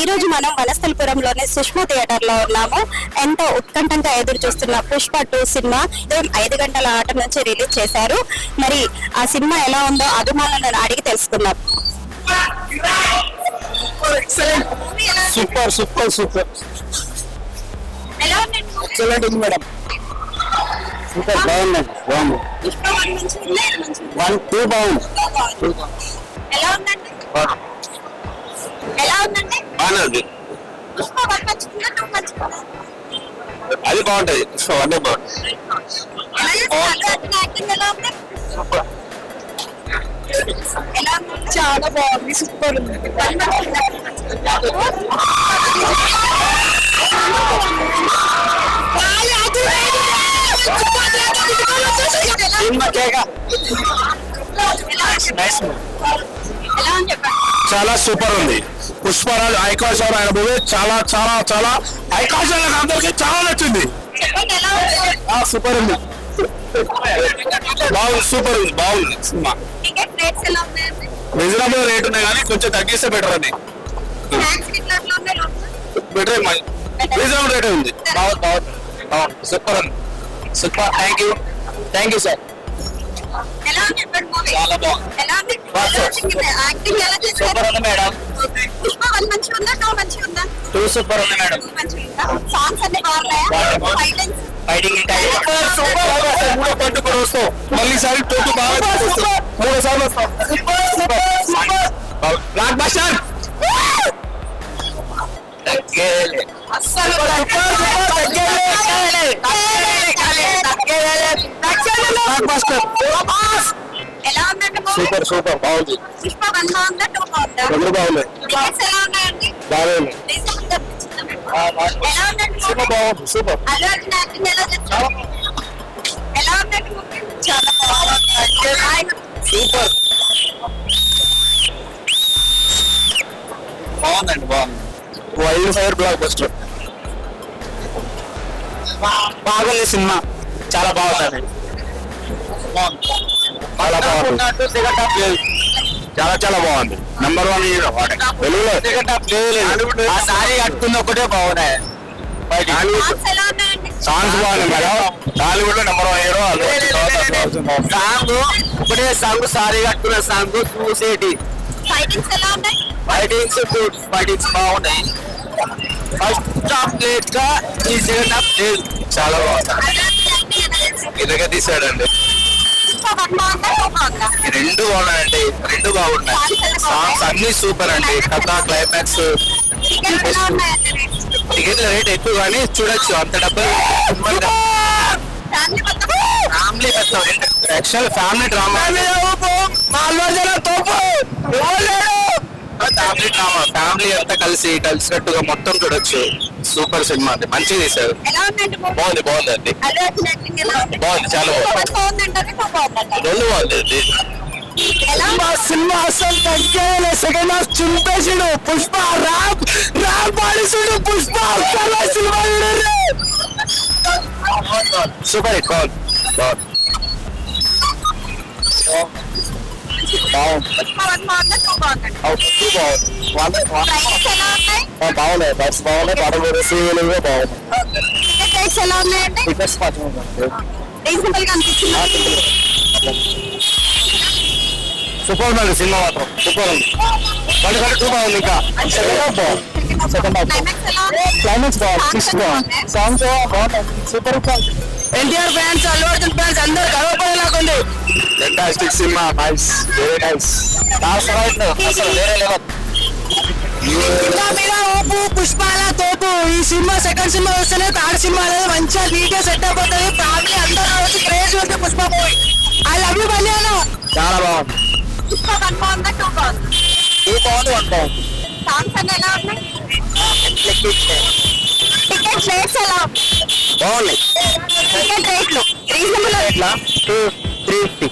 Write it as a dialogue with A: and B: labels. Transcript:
A: ఈ రోజు మనం వనస్థలపురంలోని సుష్మా థియేటర్ లో ఉన్నాము. ఎంతో ఉత్కంఠంగా ఎదురు చూస్తున్న పుష్ప 2 సినిమా 5 గంటల ఆట నుంచి రిలీజ్ చేశారు. మరి ఆ సినిమా ఎలా ఉందో అభిమానులను అడిగి తెలుసుకుందాం.
B: సూపర్ సూపర్ సూపర్ ఎక్సలెంట్ ఉంది మేడం. సూపర్ బాగుంది. వన్ టూ బాగుంది. బాగుంది. అది బాగుంటది. వన్ బాగుంది.
A: చాలా బాగుంది. సూపర్ ఉంది.
B: చాలా సూపర్ ఉంది. పుష్పరాజ్ ఐకాన్ సార్ ఆయన మూవీ చాలా చాలా చాలా ఐకాన్ సార్ అందరికి చాలా నచ్చింది. సూపర్ ఉంది. బాగుంది. సూపర్ ఉంది. బాగుంది సినిమా. రీజనబుల్ రేట్ ఉన్నాయి కానీ కొంచెం తగ్గిస్తే బెటర్ అని. బెటర్ రీజనబుల్ రేట్ ఉంది. బాగుంది. బాగుంది. బాగుంది. సూపర్ ఉంది. సూపర్. Thank you sir. చాలా బాగుంది. సూపర్ ఉంది మేడం. 2 సూపర్ ఉంది మేడం. ఫైటింగ్ మళ్ళీ సారి 2 బాగా 3 సార్లు వస్తాం. Block buster. సూపర్ సూపర్ బాగుంది. రెండు బాగున్నాయి. బాగుంది. సూపర్. సూపర్ బాగుందండి. బాగుంది. Wild fire block buster. బాగుంది సినిమా. చాలా బాగుంది. చాలా బాగుంది. చాలా చాలా బాగుంది. నెంబర్ 1 హీరో తెలుగులో. ఆ సారీ కట్టుకున్న ఒకటే బాగున్నాయి. సాంగ్స్ బాగున్నాయి మేడం. టాలీవుడ్ లో నెంబర్ 1 హీరో. సాంగ్ ఒకటే సాంగ్. సారీ కట్టుకున్న సాంగ్ చూసేటి. Fightings good. ఫైటింగ్స్ బాగున్నాయి. ఫస్ట్ హాఫ్ లేట్ గా ఈ సెకండ్ హాఫ్ లేదు. చాలా బాగుంది. ఇలాగే తీసాడండి. రెండు బాగున్నాయండి. రెండు బాగున్నాయి. సాంగ్స్ అన్ని సూపర్ అండి. కథ క్లైమాక్స్. టికెట్ల రేట్ ఎక్కువ కానీ చూడొచ్చు. అంత డబ్బులు family actual family drama. Family drama. Family అంతా కలిసికట్టుగా మొత్తం చూడొచ్చు. సూపర్ సినిమా అండి. మంచిగా తీశారు. బాగుంది. బాగుందండి. బాగుంది. చాలా బాగుంది. రెండు బాగుంది. సినిమా అసలు తగ్గలే. సెకండ్ హాఫ్ చింపేసాడు. పుష్ప ర్యాప్ పాడిసాడు. పుష్ప సినిమా సూపర్ హిట్. బాగున్నాయి. బస్ బాగున్నాయి. పడగొడు సీరియల్ బాగుంది. టికెట్స్ సూపర్ ఉందండి. సినిమా మాత్రం సూపర్ ఉంది. 2 బాగుంది. ఇంకా సెకండ్ హాఫ్ క్లైమాక్స్ బాగుంది. ట్విస్ట్ బాగుంది. సాంగ్స్ బాగున్నాయి. Super. NTR fans, Allu Arjun fans అందరూ గర్వపడేలాగుంది. ఫెంటాస్టిక్ సినిమా. నైస్. Very nice. అసలు వేరే లెవెల్. పుష్పాల తోపు. ఈ సినిమా సెకండ్ సినిమా వస్తేనే థర్డ్ సినిమా అనేది మంచిగా నీట్గా సెట్ అయిపోతుంది. ఫ్యామిలీ అందరూ క్రేజ్ ఉంది. Pushpa movie. I love you బన్యాను. చాలా బాగుంది.
A: 2 బాగుంది. 1 బాగుంది. టికెట్ రేట్స్ ఎలా
B: బాగున్నాయి.
A: టికెట్ రేట్లు రీజనబుల్.
B: 250.